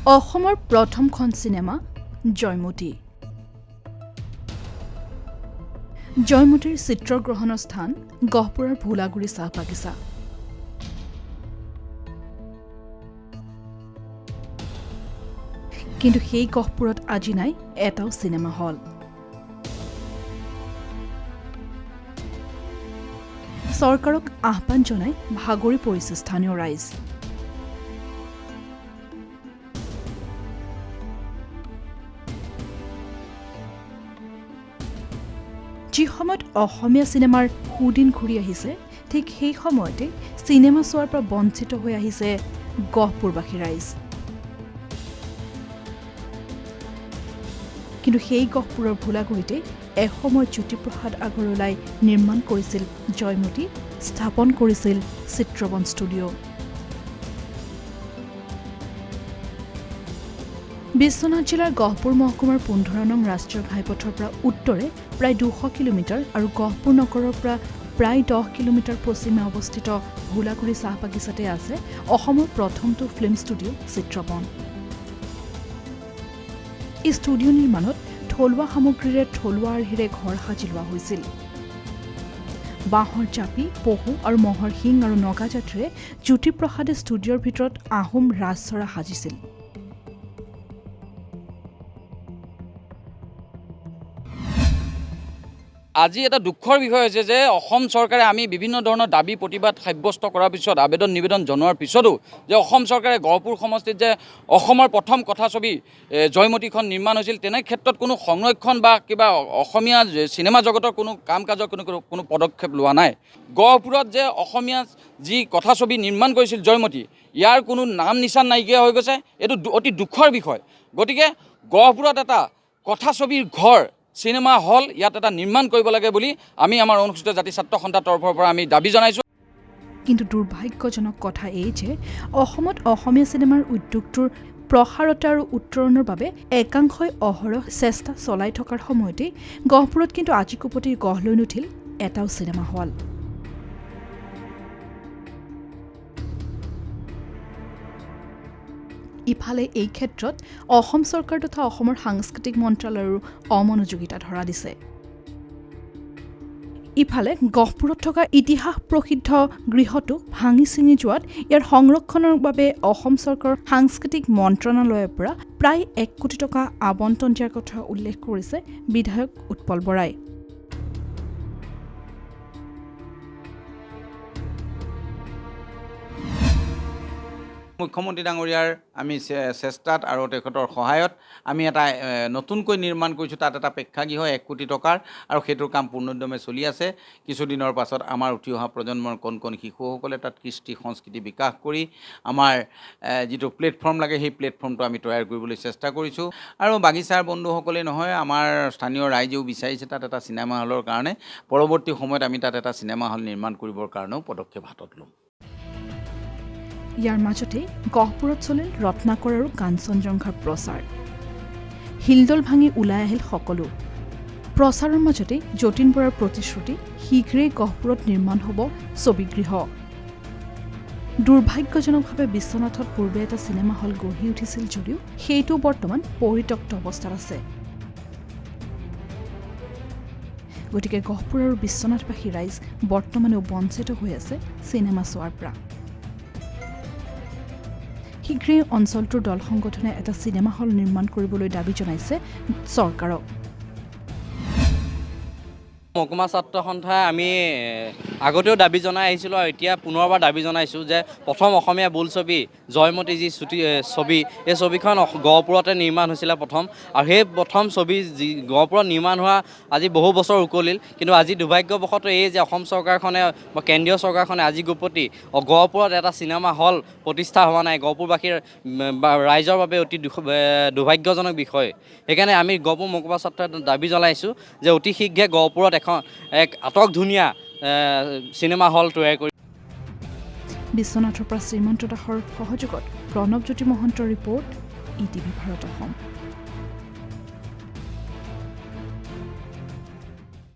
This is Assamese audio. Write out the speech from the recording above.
অসমৰ প্ৰথমখন চিনেমা জয়মতী। জয়মতীৰ চিত্ৰগ্ৰহণৰ স্থান গহপুৰৰ ভুলাগুৰি চাহ বাগিচা। কিন্তু সেই গহপুৰত আজি নাই এটাও চিনেমা হল। চৰকাৰক আহ্বান জনাই ভাগৰি পৰিছে স্থানীয় ৰাইজ। যি সময়ত অসমীয়া চিনেমাৰ সুদিন ঘূৰি আহিছে, ঠিক সেই সময়তে চিনেমা চোৱাৰ পৰা বঞ্চিত হৈ আহিছে গহপুৰবাসী ৰাইজ। কিন্তু সেই গহপুৰৰ ভোলাগুৰিতে এসময়ত জ্যোতিপ্ৰসাদ আগৰৱালাই নিৰ্মাণ কৰিছিল জয়মতী, স্থাপন কৰিছিল চিত্ৰবন ষ্টুডিঅ'। বিশ্বনাথ জিলাৰ গহপুৰ মহকুমাৰ 15 নং ৰাষ্ট্ৰীয় ঘাইপথৰ পৰা উত্তৰে প্ৰায় 200 কিলোমিটাৰ আৰু গহপুৰ নগৰৰ পৰা প্ৰায় 10 কিলোমিটাৰ পশ্চিমে অৱস্থিত ভুলাগুৰি চাহ বাগিচাতে আছে অসমৰ প্ৰথমটো ফিল্ম ষ্টুডিঅ' চিত্ৰবন। এই ষ্টুডিঅ' নিৰ্মাণত থলুৱা সামগ্ৰীৰে থলুৱা আৰ্হিৰে ঘৰ সাজি লোৱা হৈছিল। বাঁহৰ জাপি, পহু আৰু মহৰ শিং আৰু নগাজাতিৰে জ্যোতিপ্ৰসাদে ষ্টুডিঅ'ৰ ভিতৰত আহোম ৰাজচৰা সাজিছিল। আজি এটা দুখৰ বিষয় হৈছে যে অসম চৰকাৰে আমি বিভিন্ন ধৰণৰ দাবী প্ৰতিবাদ সাব্যস্ত কৰাৰ পিছত আবেদন নিবেদন জনোৱাৰ পিছতো যে অসম চৰকাৰে গহপুৰ সমষ্টিত যে অসমৰ প্ৰথম কথাছবি জয়মতীখন নিৰ্মাণ হৈছিল, তেনে ক্ষেত্ৰত কোনো সংৰক্ষণ বা কিবা অসমীয়া চিনেমা জগতৰ কোনো কাম কাজৰ কোনো পদক্ষেপ লোৱা নাই। গহপুৰত যে অসমীয়া যি কথাছবি নিৰ্মাণ কৰিছিল জয়মতী, ইয়াৰ কোনো নাম নিচান নাইকিয়া হৈ গৈছে। এইটো অতি দুখৰ বিষয়। গতিকে গহপুৰত এটা কথাছবিৰ ঘৰ, চিনেমা হল ইয়াত এটা নিৰ্মাণ কৰিব লাগে বুলি আমি আমাৰ অনুসূচিত জাতি ছাত্ৰ সন্থাৰ তৰফৰ পৰা আমি দাবী জনাইছোঁ। কিন্তু দুৰ্ভাগ্যজনক কথা এই যে অসমত অসমীয়া চিনেমাৰ উদ্যোগটোৰ প্ৰসাৰতা আৰু উত্তৰণৰ বাবে একাংশই অহৰহ চেষ্টা চলাই থকাৰ সময়তে গহপুৰত কিন্তু আজিকোপতি গঢ় লৈ নুঠিল এটাও চিনেমা হল। ইফালে এই ক্ষেত্ৰত অসম চৰকাৰ তথা অসমৰ সাংস্কৃতিক মন্ত্ৰালয়ৰো অমনোযোগিতা ধৰা দিছে। ইফালে গহপুৰত থকা ইতিহাস প্ৰসিদ্ধ গৃহটো ভাঙি ছিঙি যোৱাত ইয়াৰ সংৰক্ষণৰ বাবে অসম চৰকাৰৰ সাংস্কৃতিক মন্ত্ৰণালয়ৰ পৰা প্ৰায় 1 কোটি টকা আবণ্টন দিয়াৰ কথা উল্লেখ কৰিছে বিধায়ক উৎপল বৰাই। মুখ্যমন্ত্ৰী ডাঙৰীয়াৰ আমি চেষ্টাত আৰু তেখেতৰ সহায়ত আমি এটা নতুনকৈ নিৰ্মাণ কৰিছোঁ। তাত এটা প্ৰেক্ষাগৃহ 1 কোটি টকাৰ, আৰু সেইটোৰ কাম পূৰ্ণোদ্যমে চলি আছে। কিছুদিনৰ পাছত আমাৰ উঠি অহা প্ৰজন্মৰ কণ কণ শিশুসকলে তাত কৃষ্টি সংস্কৃতি বিকাশ কৰি আমাৰ যিটো প্লেটফৰ্ম লাগে সেই প্লেটফৰ্মটো আমি তৈয়াৰ কৰিবলৈ চেষ্টা কৰিছোঁ। আৰু বাগিচাৰ বন্ধুসকলেই নহয়, আমাৰ স্থানীয় ৰাইজেও বিচাৰিছে তাত এটা চিনেমা হলৰ কাৰণে। পৰৱৰ্তী সময়ত আমি তাত এটা চিনেমা হল নিৰ্মাণ কৰিবৰ কাৰণেও পদক্ষেপ হাতত ল'ম। ইয়াৰ মাজতে গহপুৰত চলিল ৰত্নাকৰ আৰু কাঞ্চনজংঘাৰ প্ৰচাৰ। হিলদল ভাঙি ওলাই আহিল সকলো। প্ৰচাৰৰ মাজতে যতীন বৰাৰ প্ৰতিশ্ৰুতি, শীঘ্ৰেই গহপুৰত নিৰ্মাণ হ'ব ছবিগৃহ। দুৰ্ভাগ্যজনকভাৱে বিশ্বনাথত পূৰ্বে এটা চিনেমা হল গঢ়ি উঠিছিল যদিও সেইটো বৰ্তমান পৰিত্যক্ত অৱস্থাত আছে। গতিকে গহপুৰ আৰু বিশ্বনাথবাসী ৰাইজ বৰ্তমানেও বঞ্চিত হৈ আছে চিনেমা চোৱাৰ পৰা। শীঘ্ৰেই অঞ্চলটোৰ দল সংগঠনে এটা চিনেমা হল নিৰ্মাণ কৰিবলৈ দাবী জনাইছে চৰকাৰক। মহকুমা ছাত্ৰ সন্থাই আমি আগতেও দাবী জনাই আহিছিলোঁ আৰু এতিয়া পুনৰবাৰ দাবী জনাইছোঁ যে প্ৰথম অসমীয়া বোলছবি জয়মতী যি ছবি, এই ছবিখন গহপুৰতে নিৰ্মাণ হৈছিলে প্ৰথম। আৰু সেই প্ৰথম ছবি যি গহপুৰত নিৰ্মাণ হোৱা আজি বহু বছৰ উকলিল। কিন্তু আজি দুৰ্ভাগ্যবশতঃ এই যে অসম চৰকাৰখনে বা কেন্দ্ৰীয় চৰকাৰখনে আজি গোপতি গহপুৰত এটা চিনেমা হল প্ৰতিষ্ঠা হোৱা নাই, গহপুৰবাসীৰ ৰাইজৰ বাবে অতি দুৰ্ভাগ্যজনক বিষয়। সেইকাৰণে আমি গহপুৰ মহকুমা ছাত্ৰই দাবী জনাইছোঁ যে অতি শীঘ্ৰে গহপুৰত এক আটক ধুনীয়া চিনেমা হল তৈয়াৰ কৰি। বিশ্বনাথৰ পৰা শ্ৰীমন্ত দাসৰ সহযোগত প্ৰণৱজ্যোতি মহন্তৰ ৰিপৰ্ট, ETV ভাৰত অসম।